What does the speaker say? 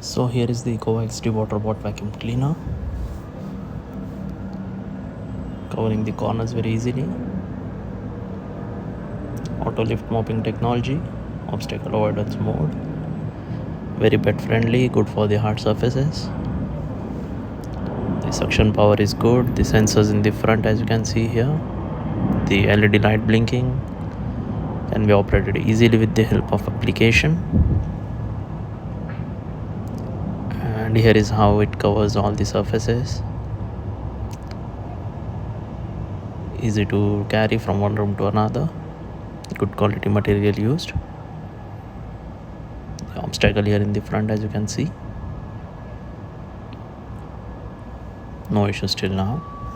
So here is the Ecovacs water bot vacuum cleaner, covering the corners very easily. Auto lift mopping technology, obstacle avoidance mode, very pet friendly, good for the hard surfaces. The suction power is good. The sensors in the front, as you can see here, the LED light blinking, can be operated easily with the help of application. And here is how it covers all the surfaces. Easy to carry from one room to another. Good quality material used. The obstacle here in the front, as you can see. No issues till now.